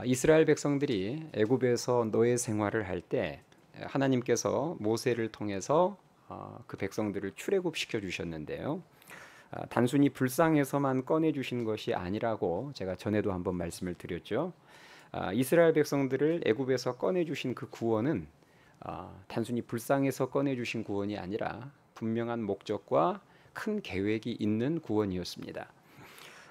이스라엘 백성들이 애굽에서 노예 생활을 할 때 하나님께서 모세를 통해서 그 백성들을 출애굽시켜 주셨는데요. 단순히 불쌍해서만 꺼내 주신 것이 아니라고 제가 전에도 한번 말씀을 드렸죠. 이스라엘 백성들을 애굽에서 꺼내 주신 그 구원은 단순히 불쌍해서 꺼내 주신 구원이 아니라 분명한 목적과 큰 계획이 있는 구원이었습니다.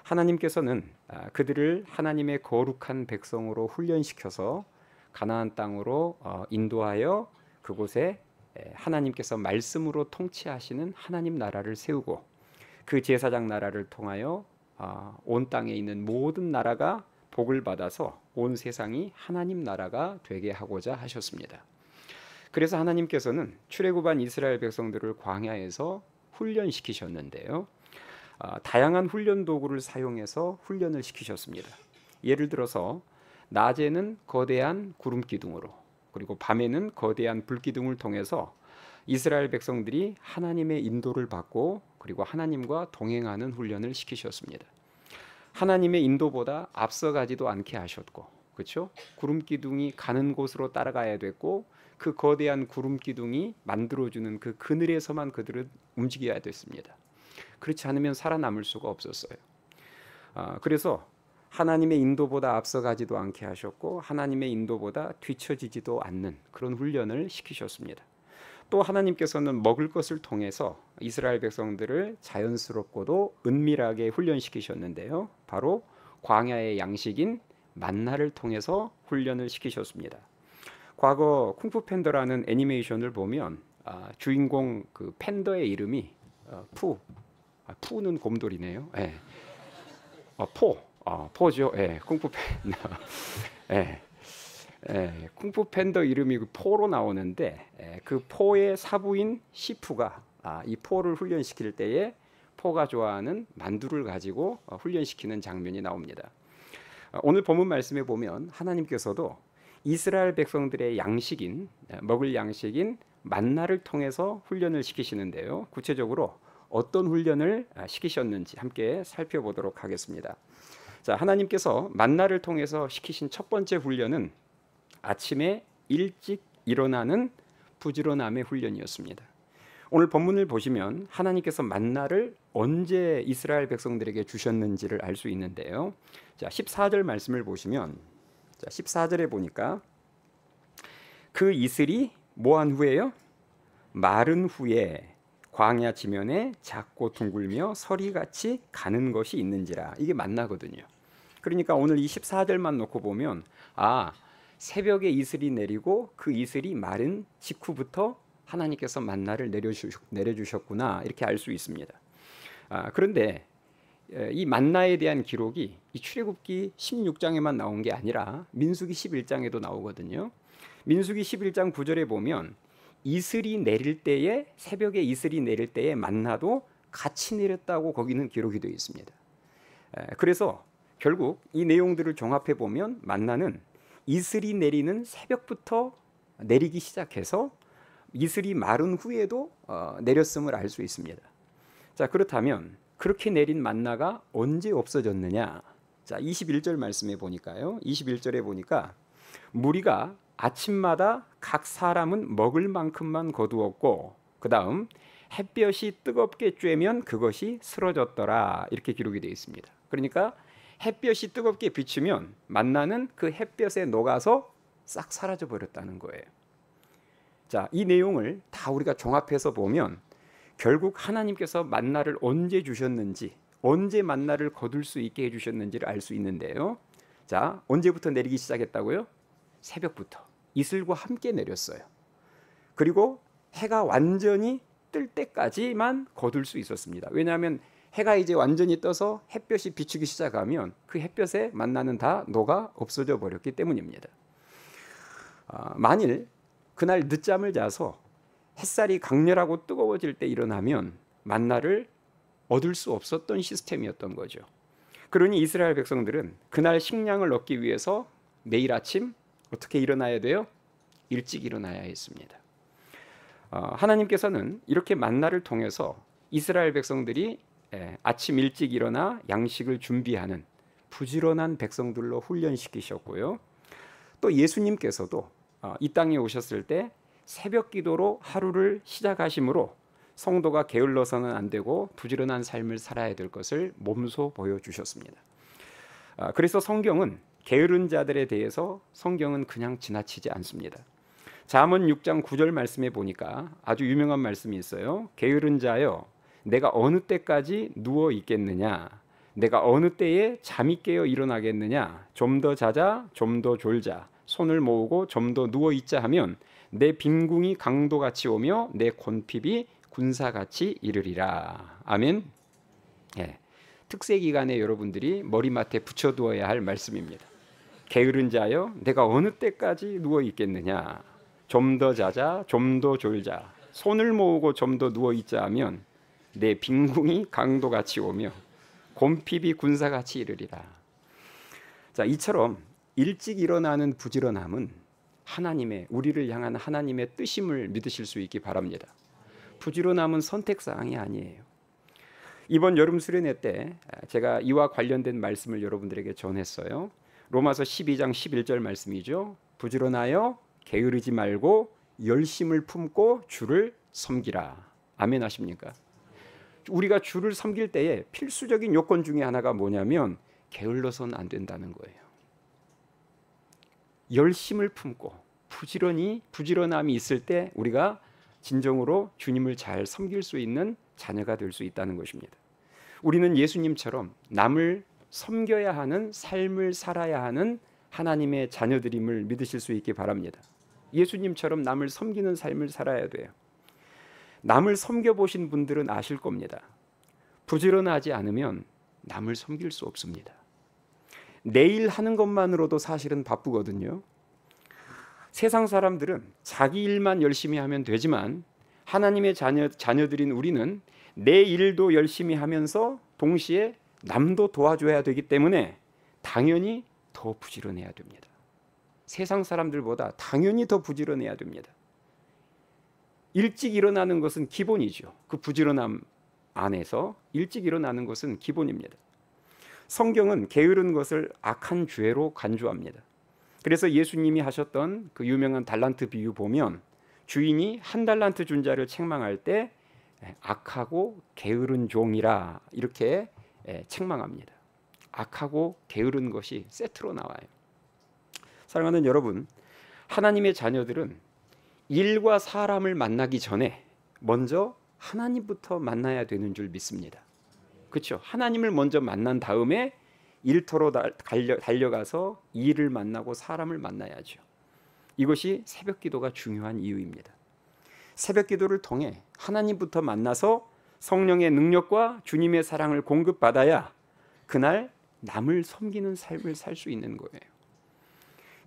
하나님께서는 그들을 하나님의 거룩한 백성으로 훈련시켜서 가나안 땅으로 인도하여 그곳에 하나님께서 말씀으로 통치하시는 하나님 나라를 세우고 그 제사장 나라를 통하여 온 땅에 있는 모든 나라가 복을 받아서 온 세상이 하나님 나라가 되게 하고자 하셨습니다. 그래서 하나님께서는 출애굽한 이스라엘 백성들을 광야에서 훈련시키셨는데요. 다양한 훈련 도구를 사용해서 훈련을 시키셨습니다. 예를 들어서 낮에는 거대한 구름 기둥으로, 그리고 밤에는 거대한 불 기둥을 통해서 이스라엘 백성들이 하나님의 인도를 받고 그리고 하나님과 동행하는 훈련을 시키셨습니다. 하나님의 인도보다 앞서가지도 않게 하셨고, 그렇죠? 구름 기둥이 가는 곳으로 따라가야 됐고, 그 거대한 구름 기둥이 만들어주는 그 그늘에서만 그들은 움직여야 됐습니다. 그렇지 않으면 살아남을 수가 없었어요. 그래서 하나님의 인도보다 앞서가지도 않게 하셨고 하나님의 인도보다 뒤처지지도 않는 그런 훈련을 시키셨습니다. 또 하나님께서는 먹을 것을 통해서 이스라엘 백성들을 자연스럽고도 은밀하게 훈련시키셨는데요. 바로 광야의 양식인 만나를 통해서 훈련을 시키셨습니다. 과거 쿵푸 팬더라는 애니메이션을 보면 주인공 그 팬더의 이름이 푸는 곰돌이네요. 예. 포죠. 예. 쿵푸 팬더. 예. 예. 쿵푸 팬더 이름이 그 포로 나오는데 그 포의 사부인 시푸가 이 포를 훈련시킬 때에 포가 좋아하는 만두를 가지고 훈련시키는 장면이 나옵니다. 오늘 본문 말씀에 보면 하나님께서도 이스라엘 백성들의 양식인 먹을 양식인 만나를 통해서 훈련을 시키시는데요. 구체적으로 어떤 훈련을 시키셨는지 함께 살펴보도록 하겠습니다. 자, 하나님께서 만나를 통해서 시키신 첫 번째 훈련은 아침에 일찍 일어나는 부지런함의 훈련이었습니다. 오늘 본문을 보시면 하나님께서 만나를 언제 이스라엘 백성들에게 주셨는지를 알 수 있는데요. 자, 14절 말씀을 보시면 14절에 보니까 그 이슬이 뭐한 후에요? 마른 후에 광야 지면에 작고 둥글며 서리같이 가는 것이 있는지라. 이게 만나거든요. 그러니까 오늘 이 14절만 놓고 보면 새벽에 이슬이 내리고 그 이슬이 마른 직후부터 하나님께서 만나를 내려주셨구나 이렇게 알 수 있습니다. 그런데 이 만나에 대한 기록이 이 출애굽기 16장에만 나온 게 아니라 민수기 11장에도 나오거든요. 민수기 11장 9절에 보면 이슬이 내릴 때에 새벽에 이슬이 내릴 때에 만나도 같이 내렸다고 거기는 기록이 되어 있습니다. 그래서 결국 이 내용들을 종합해 보면 만나는 이슬이 내리는 새벽부터 내리기 시작해서 이슬이 마른 후에도 내렸음을 알 수 있습니다. 자, 그렇다면 그렇게 내린 만나가 언제 없어졌느냐? 자, 21절 말씀에 보니까요. 21절에 보니까 무리가 아침마다 각 사람은 먹을 만큼만 거두었고 그 다음 햇볕이 뜨겁게 쬐면 그것이 쓰러졌더라 이렇게 기록이 되어 있습니다. 그러니까 햇볕이 뜨겁게 비추면 만나는 그 햇볕에 녹아서 싹 사라져 버렸다는 거예요. 자, 이 내용을 다 우리가 종합해서 보면 결국 하나님께서 만나를 언제 주셨는지, 언제 만나를 거둘 수 있게 해주셨는지를 알 수 있는데요. 자, 언제부터 내리기 시작했다고요? 새벽부터 이슬과 함께 내렸어요. 그리고 해가 완전히 뜰 때까지만 거둘 수 있었습니다. 왜냐하면 해가 이제 완전히 떠서 햇볕이 비추기 시작하면 그 햇볕에 만나는 다 녹아 없어져 버렸기 때문입니다. 만일 그날 늦잠을 자서 햇살이 강렬하고 뜨거워질 때 일어나면 만나를 얻을 수 없었던 시스템이었던 거죠. 그러니 이스라엘 백성들은 그날 식량을 얻기 위해서 매일 아침 어떻게 일어나야 돼요? 일찍 일어나야 했습니다. 하나님께서는 이렇게 만나를 통해서 이스라엘 백성들이 아침 일찍 일어나 양식을 준비하는 부지런한 백성들로 훈련시키셨고요. 또 예수님께서도 이 땅에 오셨을 때 새벽 기도로 하루를 시작하심으로 성도가 게을러서는 안 되고 부지런한 삶을 살아야 될 것을 몸소 보여주셨습니다. 그래서 성경은 게으른 자들에 대해서 성경은 그냥 지나치지 않습니다. 잠언 6장 9절 말씀에 보니까 아주 유명한 말씀이 있어요. 게으른 자여, 내가 어느 때까지 누워 있겠느냐? 내가 어느 때에 잠이 깨어 일어나겠느냐? 좀 더 자자, 좀 더 졸자. 손을 모으고 좀 더 누워 있자 하면 내 빈궁이 강도같이 오며 내 곤핍이 군사같이 이르리라. 아멘. 예. 특세 기간에 여러분들이 머리맡에 붙여두어야 할 말씀입니다. 게으른 자여, 내가 어느 때까지 누워 있겠느냐? 좀 더 자자, 좀 더 졸자. 손을 모으고 좀 더 누워 있자 하면 내 빈궁이 강도같이 오며 곤핍이 군사같이 이르리라. 자, 이처럼 일찍 일어나는 부지런함은 하나님의, 우리를 향한 하나님의 뜻임을 믿으실 수 있기 바랍니다. 부지런함은 선택사항이 아니에요. 이번 여름 수련회 때 제가 이와 관련된 말씀을 여러분들에게 전했어요. 로마서 12장 11절 말씀이죠. 부지런하여 게으르지 말고 열심을 품고 주를 섬기라. 아멘 하십니까? 우리가 주를 섬길 때에 필수적인 요건 중에 하나가 뭐냐면 게을러서는 안 된다는 거예요. 열심을 품고 부지런함이 있을 때 우리가 진정으로 주님을 잘 섬길 수 있는 자녀가 될 수 있다는 것입니다. 우리는 예수님처럼 남을 섬겨야 하는 삶을 살아야 하는 하나님의 자녀들임을 믿으실 수 있기 바랍니다. 예수님처럼 남을 섬기는 삶을 살아야 돼요. 남을 섬겨보신 분들은 아실 겁니다. 부지런하지 않으면 남을 섬길 수 없습니다. 내일 하는 것만으로도 사실은 바쁘거든요. 세상 사람들은 자기 일만 열심히 하면 되지만 하나님의 자녀들인 우리는 내 일도 열심히 하면서 동시에 남도 도와줘야 되기 때문에 당연히 더 부지런해야 됩니다. 세상 사람들보다 당연히 더 부지런해야 됩니다. 일찍 일어나는 것은 기본이죠. 그 부지런함 안에서 일찍 일어나는 것은 기본입니다. 성경은 게으른 것을 악한 죄로 간주합니다. 그래서 예수님이 하셨던 그 유명한 달란트 비유 보면 주인이 한 달란트 준 자를 책망할 때 악하고 게으른 종이라 이렇게 책망합니다. 악하고 게으른 것이 세트로 나와요. 사랑하는 여러분, 하나님의 자녀들은 일과 사람을 만나기 전에 먼저 하나님부터 만나야 되는 줄 믿습니다. 그렇죠? 하나님을 먼저 만난 다음에 일터로 달려가서 일을 만나고 사람을 만나야죠. 이것이 새벽 기도가 중요한 이유입니다. 새벽 기도를 통해 하나님부터 만나서 성령의 능력과 주님의 사랑을 공급받아야 그날 남을 섬기는 삶을 살 수 있는 거예요.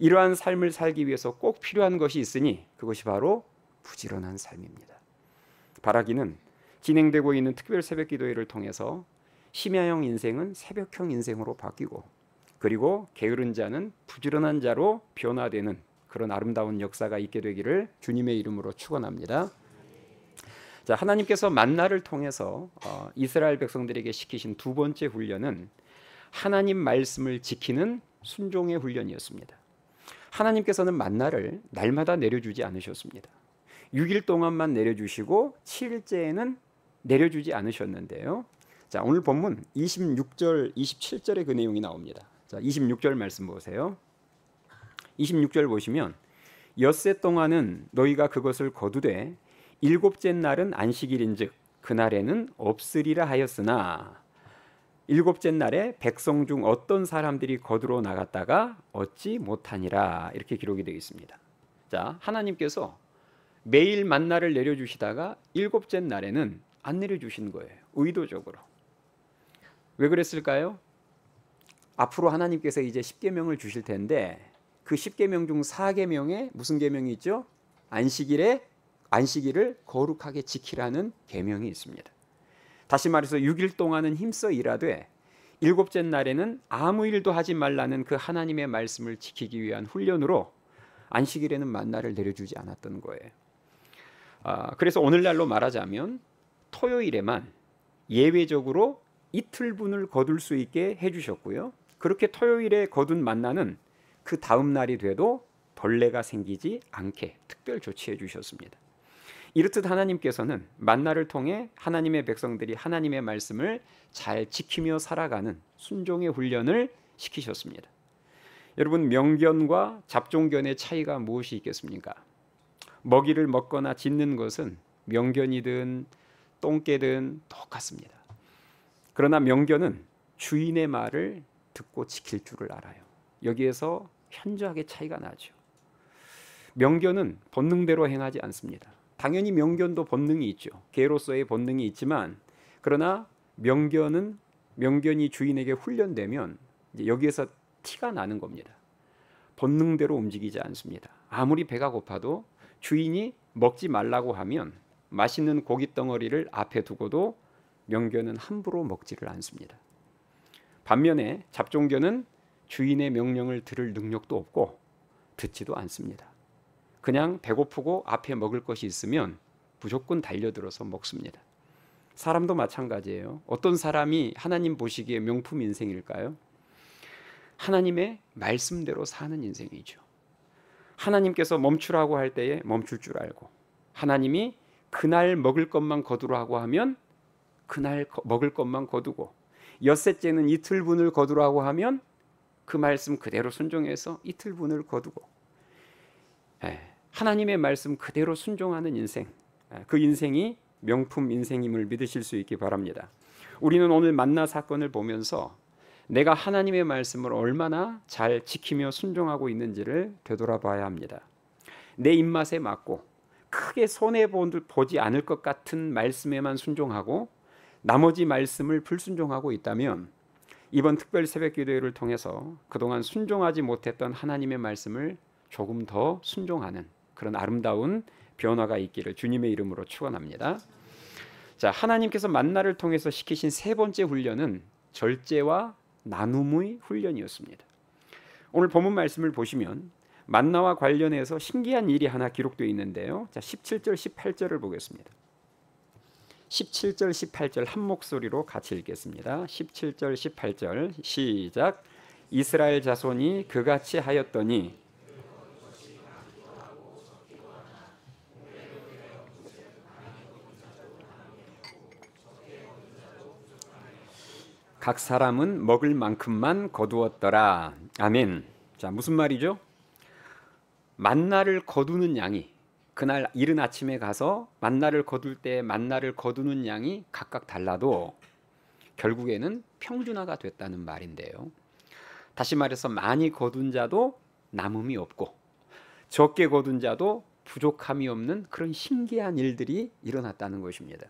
이러한 삶을 살기 위해서 꼭 필요한 것이 있으니 그것이 바로 부지런한 삶입니다. 바라기는 진행되고 있는 특별 새벽 기도회를 통해서 심야형 인생은 새벽형 인생으로 바뀌고 그리고 게으른 자는 부지런한 자로 변화되는 그런 아름다운 역사가 있게 되기를 주님의 이름으로 축원합니다. 자, 하나님께서 만나를 통해서 이스라엘 백성들에게 시키신 두 번째 훈련은 하나님 말씀을 지키는 순종의 훈련이었습니다. 하나님께서는 만나를 날마다 내려주지 않으셨습니다. 6일 동안만 내려주시고 7일째에는 내려주지 않으셨는데요. 자, 오늘 본문 26절, 27절에 그 내용이 나옵니다. 자, 26절 말씀 보세요. 26절 보시면 엿새 동안은 너희가 그것을 거두되 일곱째 날은 안식일인즉 그날에는 없으리라 하였으나 일곱째 날에 백성 중 어떤 사람들이 거두러 나갔다가 얻지 못하니라 이렇게 기록이 되어 있습니다. 자, 하나님께서 매일 만나를 내려주시다가 일곱째 날에는 안 내려주신 거예요. 의도적으로. 왜 그랬을까요? 앞으로 하나님께서 이제 10계명을 주실 텐데 그 10계명 중 4계명에 무슨 계명이 있죠? 안식일을 거룩하게 지키라는 계명이 있습니다. 다시 말해서 6일 동안은 힘써 일하되 일곱째 날에는 아무 일도 하지 말라는 그 하나님의 말씀을 지키기 위한 훈련으로 안식일에는 만나를 내려주지 않았던 거예요. 그래서 오늘날로 말하자면 토요일에만 예외적으로 이틀분을 거둘 수 있게 해주셨고요. 그렇게 토요일에 거둔 만나는 그 다음 날이 돼도 벌레가 생기지 않게 특별 조치해 주셨습니다. 이렇듯 하나님께서는 만나를 통해 하나님의 백성들이 하나님의 말씀을 잘 지키며 살아가는 순종의 훈련을 시키셨습니다. 여러분, 명견과 잡종견의 차이가 무엇이 있겠습니까? 먹이를 먹거나 짖는 것은 명견이든 똥개든 똑같습니다. 그러나 명견은 주인의 말을 듣고 지킬 줄을 알아요. 여기에서 현저하게 차이가 나죠. 명견은 본능대로 행하지 않습니다. 당연히 명견도 본능이 있죠. 개로서의 본능이 있지만, 그러나 명견이 주인에게 훈련되면 이제 여기에서 티가 나는 겁니다. 본능대로 움직이지 않습니다. 아무리 배가 고파도 주인이 먹지 말라고 하면 맛있는 고기 덩어리를 앞에 두고도 명견은 함부로 먹지를 않습니다. 반면에 잡종견은 주인의 명령을 들을 능력도 없고 듣지도 않습니다. 그냥 배고프고 앞에 먹을 것이 있으면 무조건 달려들어서 먹습니다. 사람도 마찬가지예요. 어떤 사람이 하나님 보시기에 명품 인생일까요? 하나님의 말씀대로 사는 인생이죠. 하나님께서 멈추라고 할 때에 멈출 줄 알고, 하나님이 그날 먹을 것만 거두라고 하면 그날 먹을 것만 거두고, 엿새째는 이틀분을 거두라고 하면 그 말씀 그대로 순종해서 이틀분을 거두고, 하나님의 말씀 그대로 순종하는 인생, 그 인생이 명품 인생임을 믿으실 수 있기 바랍니다. 우리는 오늘 만나 사건을 보면서 내가 하나님의 말씀을 얼마나 잘 지키며 순종하고 있는지를 되돌아봐야 합니다. 내 입맛에 맞고 크게 손해보지 않을 것 같은 말씀에만 순종하고 나머지 말씀을 불순종하고 있다면 이번 특별 새벽 기도회를 통해서 그동안 순종하지 못했던 하나님의 말씀을 조금 더 순종하는 그런 아름다운 변화가 있기를 주님의 이름으로 축원합니다. 자, 하나님께서 만나를 통해서 시키신 세 번째 훈련은 절제와 나눔의 훈련이었습니다. 오늘 본문 말씀을 보시면 만나와 관련해서 신기한 일이 하나 기록되어 있는데요. 자, 17절 18절을 보겠습니다. 17절 18절 한 목소리로 같이 읽겠습니다. 17절 18절 시작. 이스라엘 자손이 그같이 하였더니 각 사람은 먹을 만큼만 거두었더라. 아멘. 자, 무슨 말이죠? 만나를 거두는 양이, 그날 이른 아침에 가서 만나를 거둘 때 만나를 거두는 양이 각각 달라도 결국에는 평준화가 됐다는 말인데요. 다시 말해서 많이 거둔 자도 남음이 없고 적게 거둔 자도 부족함이 없는 그런 신기한 일들이 일어났다는 것입니다.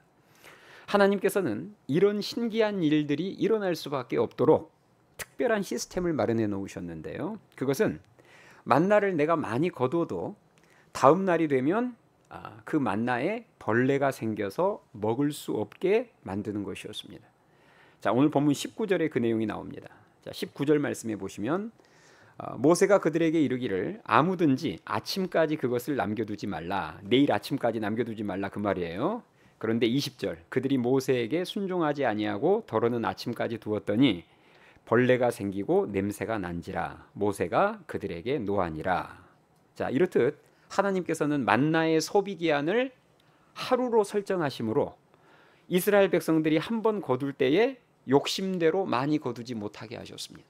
하나님께서는 이런 신기한 일들이 일어날 수밖에 없도록 특별한 시스템을 마련해 놓으셨는데요. 그것은 만나를 내가 많이 거두어도 다음 날이 되면 그 만나에 벌레가 생겨서 먹을 수 없게 만드는 것이었습니다. 자, 오늘 본문 19절에 그 내용이 나옵니다. 자, 19절 말씀해 보시면 모세가 그들에게 이르기를 아무든지 아침까지 그것을 남겨두지 말라. 내일 아침까지 남겨두지 말라 그 말이에요. 그런데 20절 그들이 모세에게 순종하지 아니하고 더러는 아침까지 두었더니 벌레가 생기고 냄새가 난지라 모세가 그들에게 노하니라. 자, 이렇듯 하나님께서는 만나의 소비 기한을 하루로 설정하심으로 이스라엘 백성들이 한 번 거둘 때에 욕심대로 많이 거두지 못하게 하셨습니다.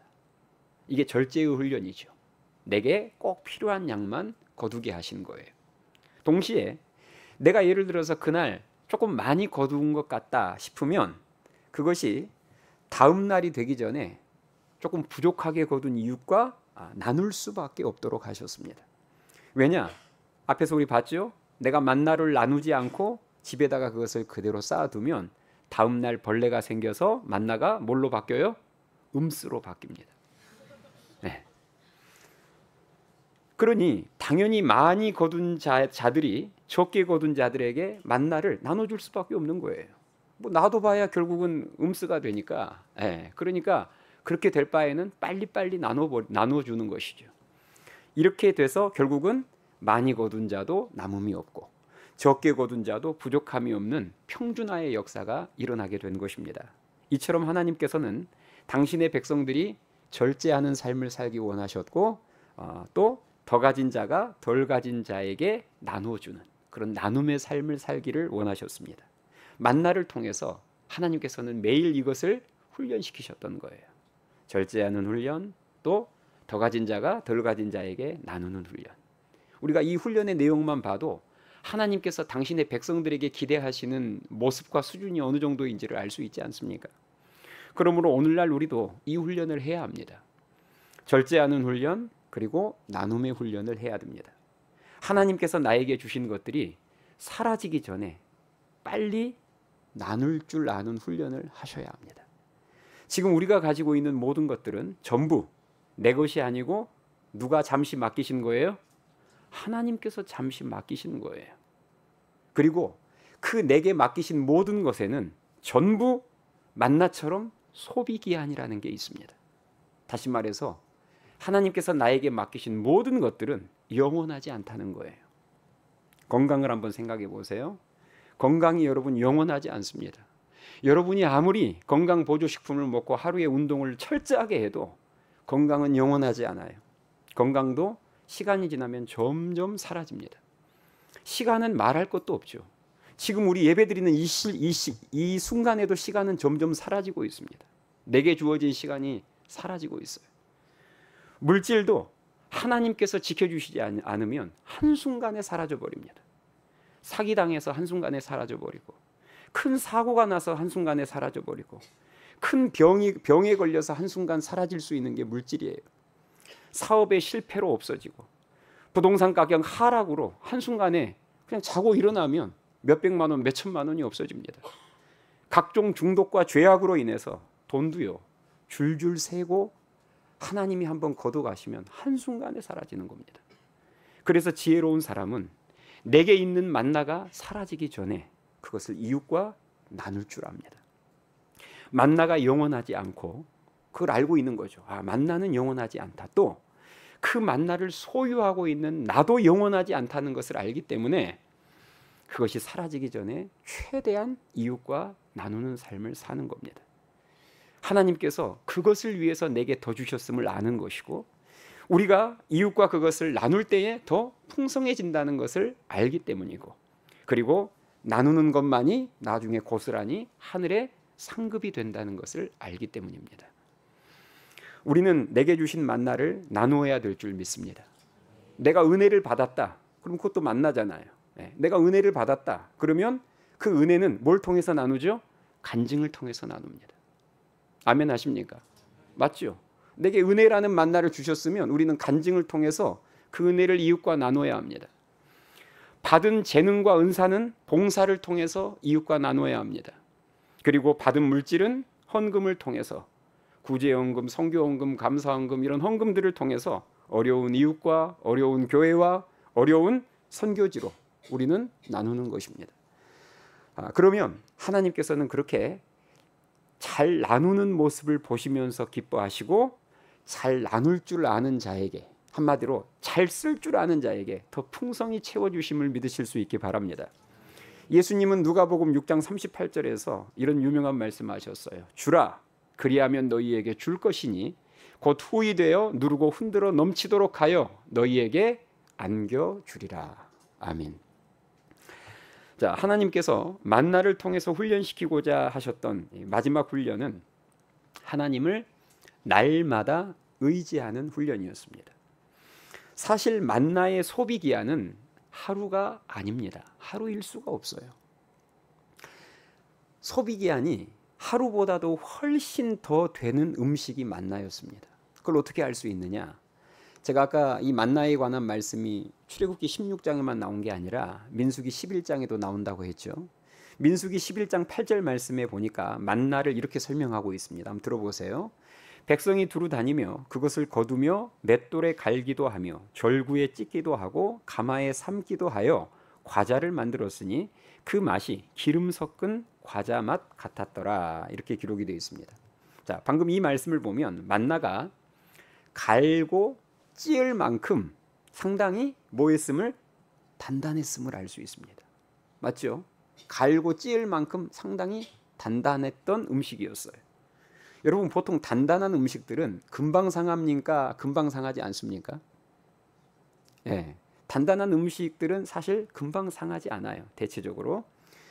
이게 절제의 훈련이죠. 내게 꼭 필요한 양만 거두게 하신 거예요. 동시에 내가 예를 들어서 그날 조금 많이 거둔 것 같다 싶으면 그것이 다음 날이 되기 전에 조금 부족하게 거둔 이웃과 나눌 수밖에 없도록 하셨습니다. 왜냐? 앞에서 우리 봤죠? 내가 만나를 나누지 않고 집에다가 그것을 그대로 쌓아두면 다음 날 벌레가 생겨서 만나가 뭘로 바뀌어요? 음수로 바뀝니다. 네. 그러니 당연히 많이 거둔 자들이 적게 거둔 자들에게 만나를 나눠줄 수밖에 없는 거예요. 뭐 놔둬봐야 결국은 음수가 되니까. 그러니까 그렇게 될 바에는 빨리빨리 나눠주는 것이죠. 이렇게 돼서 결국은 많이 거둔 자도 남음이 없고 적게 거둔 자도 부족함이 없는 평준화의 역사가 일어나게 된 것입니다. 이처럼 하나님께서는 당신의 백성들이 절제하는 삶을 살기 원하셨고 또 더 가진 자가 덜 가진 자에게 나눠주는 그런 나눔의 삶을 살기를 원하셨습니다. 만나를 통해서 하나님께서는 매일 이것을 훈련시키셨던 거예요. 절제하는 훈련, 또 더 가진 자가 덜 가진 자에게 나누는 훈련. 우리가 이 훈련의 내용만 봐도 하나님께서 당신의 백성들에게 기대하시는 모습과 수준이 어느 정도인지를 알 수 있지 않습니까? 그러므로 오늘날 우리도 이 훈련을 해야 합니다. 절제하는 훈련, 그리고 나눔의 훈련을 해야 됩니다. 하나님께서 나에게 주신 것들이 사라지기 전에 빨리 나눌 줄 아는 훈련을 하셔야 합니다. 지금 우리가 가지고 있는 모든 것들은 전부 내 것이 아니고 누가 잠시 맡기신 거예요? 하나님께서 잠시 맡기신 거예요. 그리고 그 내게 맡기신 모든 것에는 전부 만나처럼 소비기한이라는 게 있습니다. 다시 말해서 하나님께서 나에게 맡기신 모든 것들은 영원하지 않다는 거예요. 건강을 한번 생각해 보세요. 건강이 여러분 영원하지 않습니다. 여러분이 아무리 건강보조식품을 먹고 하루에 운동을 철저하게 해도 건강은 영원하지 않아요. 건강도 시간이 지나면 점점 사라집니다. 시간은 말할 것도 없죠. 지금 우리 예배드리는 이 순간에도 시간은 점점 사라지고 있습니다. 내게 주어진 시간이 사라지고 있어요. 물질도 하나님께서 지켜주시지 않으면 한순간에 사라져버립니다. 사기당해서 한순간에 사라져버리고, 큰 사고가 나서 한순간에 사라져버리고, 큰 병에 걸려서 한순간 사라질 수 있는 게 물질이에요. 사업의 실패로 없어지고, 부동산 가격 하락으로 한순간에 그냥 자고 일어나면 몇백만 원, 몇천만 원이 없어집니다. 각종 중독과 죄악으로 인해서 돈도요 줄줄 새고 하나님이 한번 걷어가시면 한순간에 사라지는 겁니다. 그래서 지혜로운 사람은 내게 있는 만나가 사라지기 전에 그것을 이웃과 나눌 줄 압니다. 만나가 영원하지 않고 그걸 알고 있는 거죠. 만나는 영원하지 않다. 또 그 만나를 소유하고 있는 나도 영원하지 않다는 것을 알기 때문에 그것이 사라지기 전에 최대한 이웃과 나누는 삶을 사는 겁니다. 하나님께서 그것을 위해서 내게 더 주셨음을 아는 것이고, 우리가 이웃과 그것을 나눌 때에 더 풍성해진다는 것을 알기 때문이고, 그리고 나누는 것만이 나중에 고스란히 하늘의 상급이 된다는 것을 알기 때문입니다. 우리는 내게 주신 만나를 나누어야 될 줄 믿습니다. 내가 은혜를 받았다, 그럼 그것도 만나잖아요. 내가 은혜를 받았다, 그러면 그 은혜는 뭘 통해서 나누죠? 간증을 통해서 나눕니다. 아멘 하십니까? 맞죠? 내게 은혜라는 만나를 주셨으면 우리는 간증을 통해서 그 은혜를 이웃과 나눠야 합니다. 받은 재능과 은사는 봉사를 통해서 이웃과 나눠야 합니다. 그리고 받은 물질은 헌금을 통해서 구제헌금, 선교헌금, 감사헌금 이런 헌금들을 통해서 어려운 이웃과 어려운 교회와 어려운 선교지로 우리는 나누는 것입니다. 그러면 하나님께서는 그렇게 잘 나누는 모습을 보시면서 기뻐하시고, 잘 나눌 줄 아는 자에게, 한마디로 잘 쓸 줄 아는 자에게 더 풍성히 채워주심을 믿으실 수 있기 바랍니다. 예수님은 누가복음 6장 38절에서 이런 유명한 말씀하셨어요. 주라, 그리하면 너희에게 줄 것이니 곧 후히 되어 누르고 흔들어 넘치도록 하여 너희에게 안겨주리라. 아멘. 자, 하나님께서 만나를 통해서 훈련시키고자 하셨던 마지막 훈련은 하나님을 날마다 의지하는 훈련이었습니다. 사실 만나의 소비 기한은 하루가 아닙니다. 하루일 수가 없어요. 소비 기한이 하루보다도 훨씬 더 되는 음식이 만나였습니다. 그걸 어떻게 알 수 있느냐? 제가 아까 이 만나에 관한 말씀이 출애굽기 16장에만 나온 게 아니라 민수기 11장에도 나온다고 했죠. 민수기 11장 8절 말씀에 보니까 만나를 이렇게 설명하고 있습니다. 한번 들어보세요. 백성이 두루 다니며 그것을 거두며 맷돌에 갈기도 하며 절구에 찢기도 하고 가마에 삶기도 하여 과자를 만들었으니 그 맛이 기름 섞은 과자 맛 같았더라. 이렇게 기록이 되어 있습니다. 자, 방금 이 말씀을 보면 만나가 갈고 찌을 만큼 상당히 뭐했음을, 단단했음을 알 수 있습니다. 맞죠? 갈고 찌을 만큼 상당히 단단했던 음식이었어요. 여러분 보통 단단한 음식들은 금방 상합니까? 금방 상하지 않습니까? 예. 단단한 음식들은 사실 금방 상하지 않아요. 대체적으로.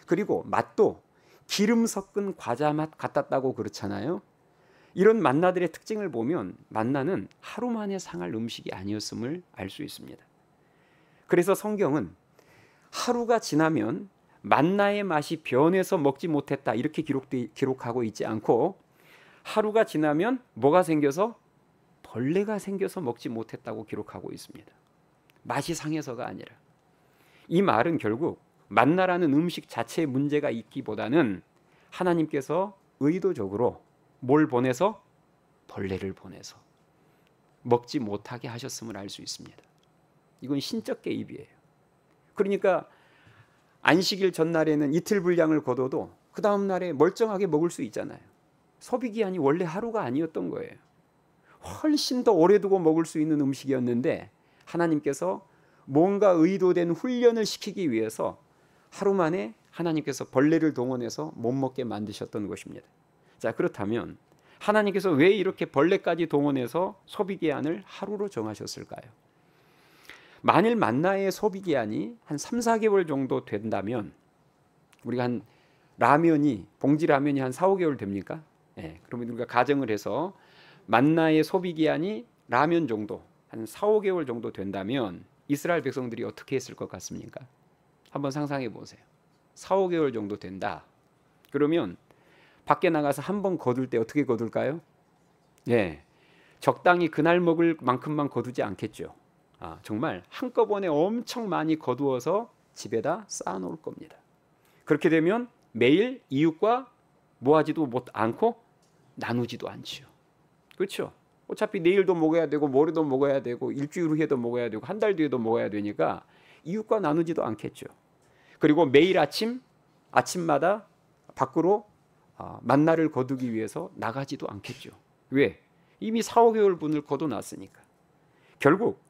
그리고 맛도 기름 섞은 과자 맛 같았다고 그렇잖아요. 이런 만나들의 특징을 보면 만나는 하루 만에 상할 음식이 아니었음을 알 수 있습니다. 그래서 성경은 하루가 지나면 만나의 맛이 변해서 먹지 못했다 이렇게 기록하고 있지 않고 하루가 지나면 뭐가 생겨서 벌레가 생겨서 먹지 못했다고 기록하고 있습니다. 맛이 상해서가 아니라. 이 말은 결국 만나라는 음식 자체에 문제가 있기보다는 하나님께서 의도적으로 뭘 보내서 벌레를 보내서 먹지 못하게 하셨음을 알 수 있습니다. 이건 신적 개입이에요. 그러니까 안식일 전날에는 이틀 분량을 거둬도 그 다음 날에 멀쩡하게 먹을 수 있잖아요. 소비기한이 원래 하루가 아니었던 거예요. 훨씬 더 오래 두고 먹을 수 있는 음식이었는데 하나님께서 뭔가 의도된 훈련을 시키기 위해서 하루 만에 하나님께서 벌레를 동원해서 못 먹게 만드셨던 것입니다. 자, 그렇다면 하나님께서 왜 이렇게 벌레까지 동원해서 소비기한을 하루로 정하셨을까요? 만일 만나의 소비기한이 한 3, 4개월 정도 된다면 우리가 한 봉지 라면이 한 4, 5개월 됩니까? 네, 그러면 우리가 가정을 해서 만나의 소비기한이 라면 정도 한 4, 5개월 정도 된다면 이스라엘 백성들이 어떻게 했을 것 같습니까? 한번 상상해 보세요. 4, 5개월 정도 된다. 그러면 밖에 나가서 한 번 거둘 때 어떻게 거둘까요? 네, 적당히 그날 먹을 만큼만 거두지 않겠죠. 정말 한꺼번에 엄청 많이 거두어서 집에다 쌓아놓을 겁니다. 그렇게 되면 매일 이웃과 모아지도 않고 나누지도 않지요. 그렇죠? 어차피 내일도 먹어야 되고 모레도 먹어야 되고 일주일 후에도 먹어야 되고 한 달 뒤에도 먹어야 되니까 이웃과 나누지도 않겠죠. 그리고 매일 아침마다 밖으로 만나를 거두기 위해서 나가지도 않겠죠. 왜? 이미 4, 5개월 분을 거둬놨으니까. 결국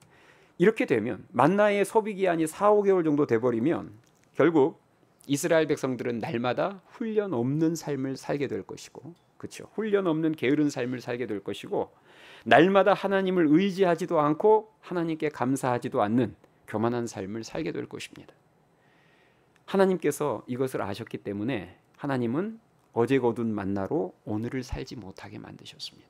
이렇게 되면 만나의 소비기한이 4, 5개월 정도 돼버리면 결국 이스라엘 백성들은 날마다 훈련 없는 삶을 살게 될 것이고, 그렇죠? 훈련 없는 게으른 삶을 살게 될 것이고, 날마다 하나님을 의지하지도 않고 하나님께 감사하지도 않는 교만한 삶을 살게 될 것입니다. 하나님께서 이것을 아셨기 때문에 하나님은 어제 거둔 만나로 오늘을 살지 못하게 만드셨습니다.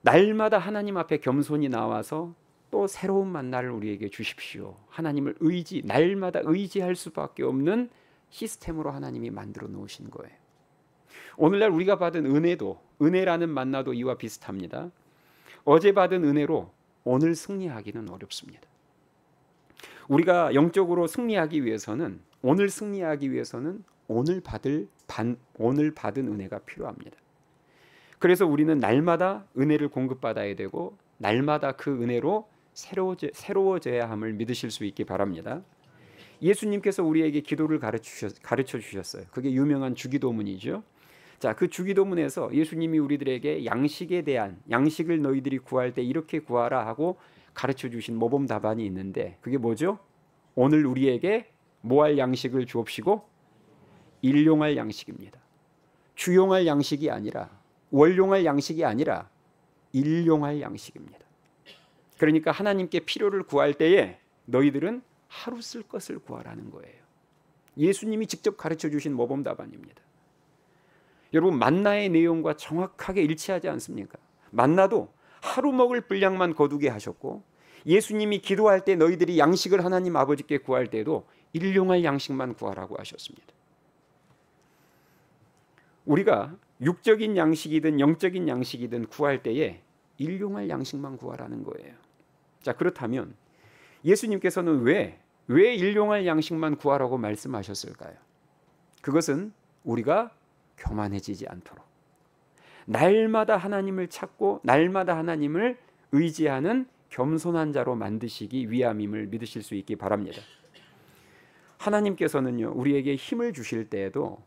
날마다 하나님 앞에 겸손히 나와서 또 새로운 만나를 우리에게 주십시오. 하나님을 날마다 의지할 수밖에 없는 시스템으로 하나님이 만들어 놓으신 거예요. 오늘날 우리가 받은 은혜라는 만나도 이와 비슷합니다. 어제 받은 은혜로 오늘 승리하기는 어렵습니다. 우리가 영적으로 승리하기 위해서는 오늘 받은 은혜가 필요합니다. 그래서 우리는 날마다 은혜를 공급받아야 되고 날마다 그 은혜로 새로워져야 함을 믿으실 수 있기 바랍니다. 예수님께서 우리에게 기도를 가르쳐 주셨어요. 그게 유명한 주기도문이죠. 자, 그 주기도문에서 예수님이 우리들에게 양식을 너희들이 구할 때 이렇게 구하라 하고 가르쳐 주신 모범 답안이 있는데 그게 뭐죠? 오늘 우리에게 뭐할 양식을 주옵시고 일용할 양식입니다. 주용할 양식이 아니라 월용할 양식이 아니라 일용할 양식입니다. 그러니까 하나님께 필요를 구할 때에 너희들은 하루 쓸 것을 구하라는 거예요. 예수님이 직접 가르쳐 주신 모범 답안입니다. 여러분 만나의 내용과 정확하게 일치하지 않습니까? 만나도 하루 먹을 분량만 거두게 하셨고 예수님이 기도할 때 너희들이 양식을 하나님 아버지께 구할 때도 일용할 양식만 구하라고 하셨습니다. 우리가 육적인 양식이든 영적인 양식이든 구할 때에 일용할 양식만 구하라는 거예요. 자, 그렇다면 예수님께서는 왜 일용할 양식만 구하라고 말씀하셨을까요? 그것은 우리가 교만해지지 않도록 날마다 하나님을 찾고 날마다 하나님을 의지하는 겸손한 자로 만드시기 위함임을 믿으실 수 있기 바랍니다. 하나님께서는요 우리에게 힘을 주실 때에도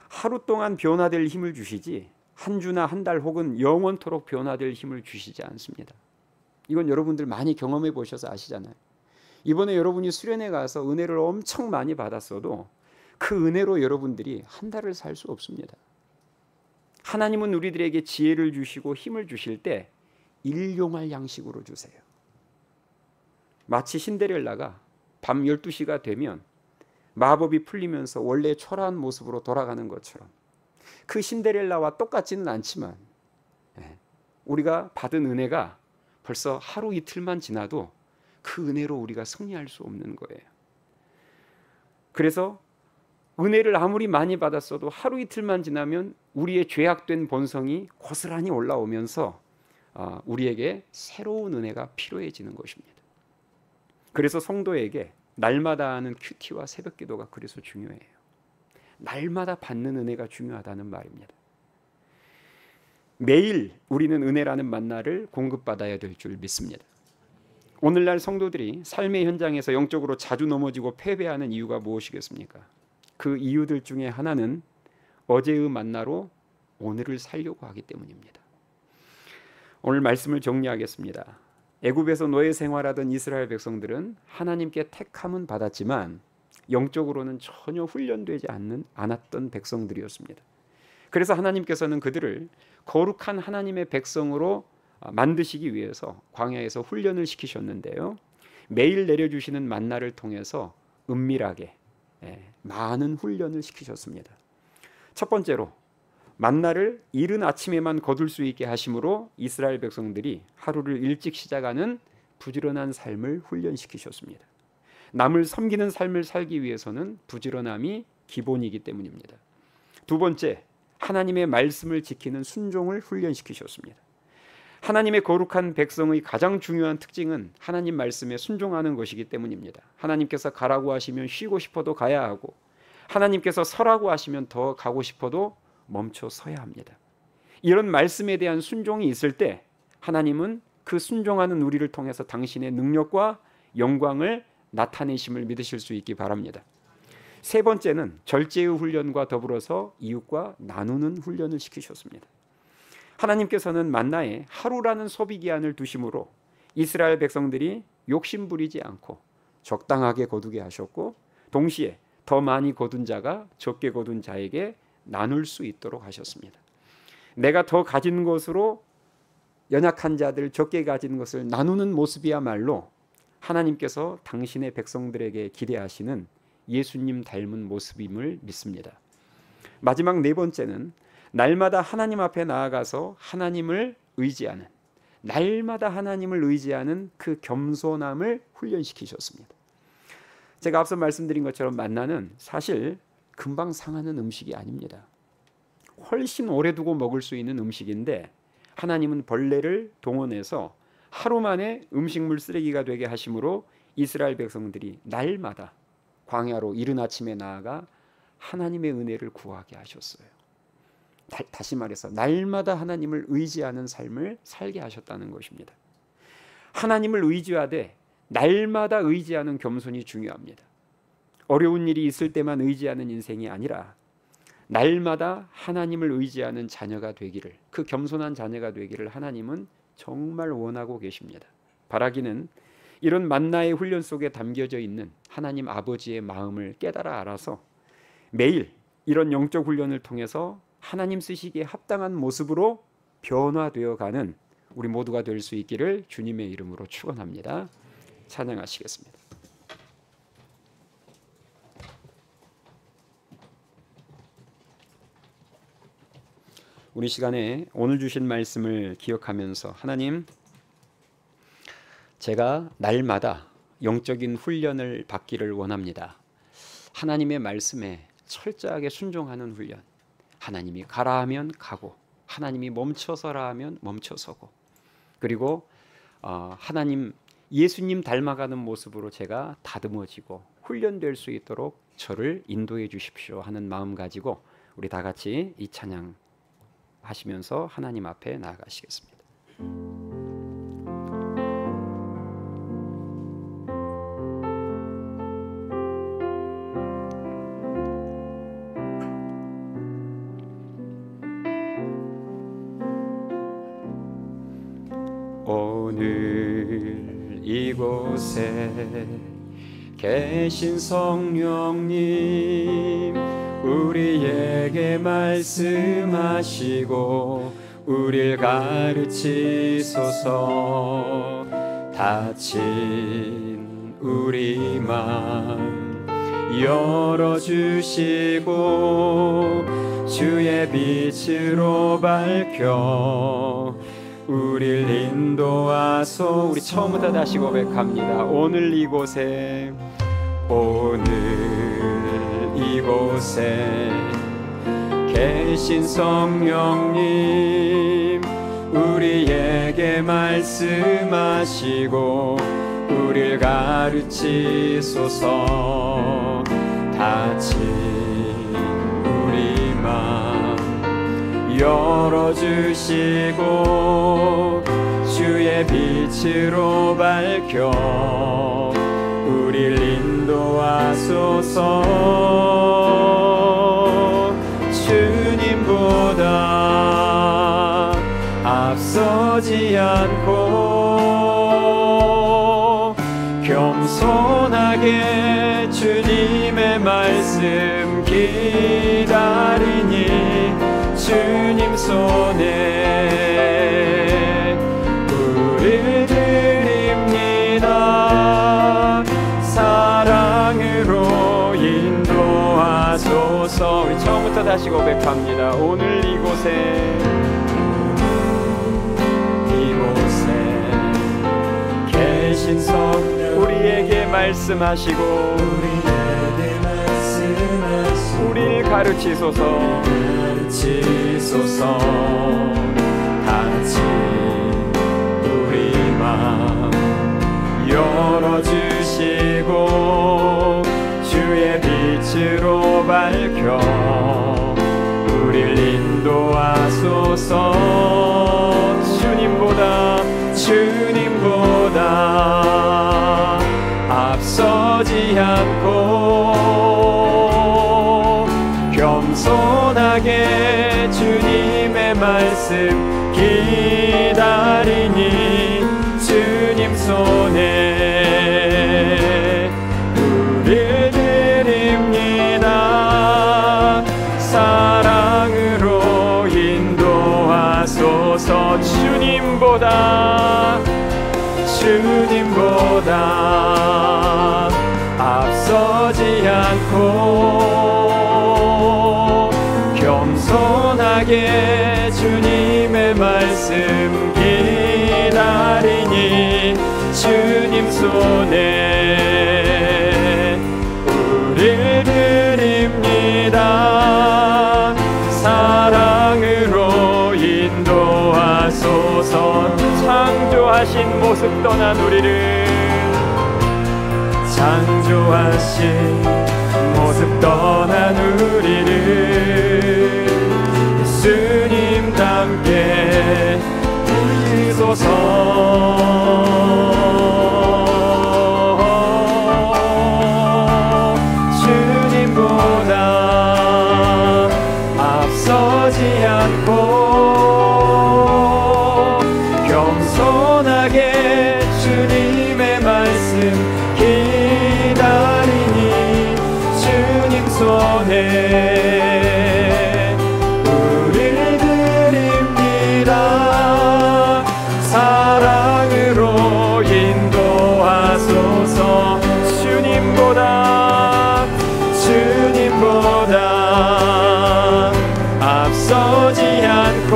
하루 동안 변화될 힘을 주시지 한 주나 한 달 혹은 영원토록 변화될 힘을 주시지 않습니다. 이건 여러분들 많이 경험해 보셔서 아시잖아요. 이번에 여러분이 수련회 가서 은혜를 엄청 많이 받았어도 그 은혜로 여러분들이 한 달을 살 수 없습니다. 하나님은 우리들에게 지혜를 주시고 힘을 주실 때 일용할 양식으로 주세요. 마치 신데렐라가 밤 12시가 되면 마법이 풀리면서 원래 초라한 모습으로 돌아가는 것처럼, 그 신데렐라와 똑같지는 않지만 우리가 받은 은혜가 벌써 하루 이틀만 지나도 그 은혜로 우리가 승리할 수 없는 거예요. 그래서 은혜를 아무리 많이 받았어도 하루 이틀만 지나면 우리의 죄악된 본성이 고스란히 올라오면서 우리에게 새로운 은혜가 필요해지는 것입니다. 그래서 성도에게 날마다 하는 큐티와 새벽기도가 그래서 중요해요. 날마다 받는 은혜가 중요하다는 말입니다. 매일 우리는 은혜라는 만나를 공급받아야 될 줄 믿습니다. 오늘날 성도들이 삶의 현장에서 영적으로 자주 넘어지고 패배하는 이유가 무엇이겠습니까? 그 이유들 중에 하나는 어제의 만나로 오늘을 살려고 하기 때문입니다. 오늘 말씀을 정리하겠습니다. 애굽에서 노예 생활하던 이스라엘 백성들은 하나님께 택함은 받았지만 영적으로는 전혀 훈련되지 않았던 백성들이었습니다. 그래서 하나님께서는 그들을 거룩한 하나님의 백성으로 만드시기 위해서 광야에서 훈련을 시키셨는데요, 매일 내려주시는 만나를 통해서 은밀하게 많은 훈련을 시키셨습니다. 첫 번째로 만나를 이른 아침에만 거둘 수 있게 하심으로 이스라엘 백성들이 하루를 일찍 시작하는 부지런한 삶을 훈련시키셨습니다. 남을 섬기는 삶을 살기 위해서는 부지런함이 기본이기 때문입니다. 두 번째, 하나님의 말씀을 지키는 순종을 훈련시키셨습니다. 하나님의 거룩한 백성의 가장 중요한 특징은 하나님 말씀에 순종하는 것이기 때문입니다. 하나님께서 가라고 하시면 쉬고 싶어도 가야 하고, 하나님께서 서라고 하시면 더 가고 싶어도 멈춰 서야 합니다. 이런 말씀에 대한 순종이 있을 때 하나님은 그 순종하는 우리를 통해서 당신의 능력과 영광을 나타내심을 믿으실 수 있기 바랍니다. 세 번째는 절제의 훈련과 더불어서 이웃과 나누는 훈련을 시키셨습니다. 하나님께서는 만나에 하루라는 소비 기한을 두심으로 이스라엘 백성들이 욕심 부리지 않고 적당하게 거두게 하셨고, 동시에 더 많이 거둔 자가 적게 거둔 자에게 나눌 수 있도록 하셨습니다. 내가 더 가진 것으로 연약한 자들, 적게 가진 것을 나누는 모습이야말로 하나님께서 당신의 백성들에게 기대하시는 예수님 닮은 모습임을 믿습니다. 마지막 네 번째는 날마다 하나님 앞에 나아가서 하나님을 의지하는, 날마다 하나님을 의지하는 그 겸손함을 훈련시키셨습니다. 제가 앞서 말씀드린 것처럼 만나는 사실 금방 상하는 음식이 아닙니다. 훨씬 오래 두고 먹을 수 있는 음식인데 하나님은 벌레를 동원해서 하루 만에 음식물 쓰레기가 되게 하심으로 이스라엘 백성들이 날마다 광야로 이른 아침에 나아가 하나님의 은혜를 구하게 하셨어요. 다시 말해서 날마다 하나님을 의지하는 삶을 살게 하셨다는 것입니다. 하나님을 의지하되 날마다 의지하는 겸손이 중요합니다. 어려운 일이 있을 때만 의지하는 인생이 아니라 날마다 하나님을 의지하는 자녀가 되기를, 그 겸손한 자녀가 되기를 하나님은 정말 원하고 계십니다. 바라기는 이런 만나의 훈련 속에 담겨져 있는 하나님 아버지의 마음을 깨달아 알아서 매일 이런 영적 훈련을 통해서 하나님 쓰시기에 합당한 모습으로 변화되어 가는 우리 모두가 될 수 있기를 주님의 이름으로 축원합니다. 찬양하시겠습니다. 우리 시간에 오늘 주신 말씀을 기억하면서, 하나님, 제가 날마다 영적인 훈련을 받기를 원합니다. 하나님의 말씀에 철저하게 순종하는 훈련, 하나님이 가라 하면 가고, 하나님이 멈춰서라 하면 멈춰서고, 그리고 하나님, 예수님 닮아가는 모습으로 제가 다듬어지고 훈련될 수 있도록 저를 인도해 주십시오 하는 마음 가지고 우리 다 같이 이 찬양 하시면서 하나님 앞에 나아가시겠습니다. 오늘 이곳에 계신 성령님, 우리에게 말씀하시고 우릴 가르치소서. 닫힌 우리 맘 열어주시고 주의 빛으로 밝혀 우릴 인도하소. 우리 처음부터 다시 고백합니다. 오늘 이곳에, 오늘 이곳에 계신 성령님, 우리에게 말씀하시고 우릴 가르치소서. 닫힌 우리 맘 열어주시고 주의 빛으로 밝혀 우릴 인도하소서. 주님보다 앞서지 않고 겸손하게 주님의 말씀 기다리니 주님 손에 우릴 드립니다. 사랑으로 인도하소서. 우리 처음부터 다시 고백합니다. 오늘 이곳에, 이곳에 계신 성령, 우리에게 말씀하시고 우리를 가르치소서. 닫힌 우리 맘 열어주시고 주의 빛으로 밝혀 우릴 인도하소서. 주님보다 앞서지 않고 겸손하게 주님의 말씀 기다리니 주님 손에 우릴 드립니다. 사랑으로 인도하소서. 주님보다 앞서지 않고 겸손하게 주님의 말씀 기다리니 주님 손에 우릴 드립니다. 사랑으로 인도하소서. 창조하신 모습 떠난 우리를, 창조하신 모습 떠난 우리를 예수님답게 부르소서. 주님보다 앞서지 않고 겸손하게 주님의 말씀 기다리니 주님 손에 우릴 드립니다. 사랑으로 인도하소서. 주님보다 앞서지 않고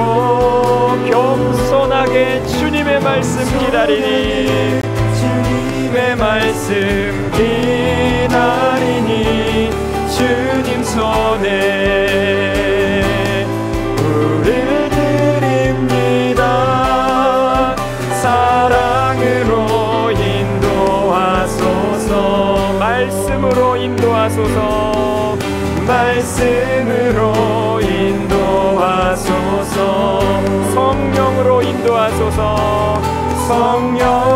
겸손하게 주님의 말씀 기다리니 주님의 말씀 기다리니 주님 손에 우릴 드립니다. 사랑으로 인도하소서. 말씀으로 인도하소서. 말씀으로 인도하소서. 성령으로 인도하소서. 성령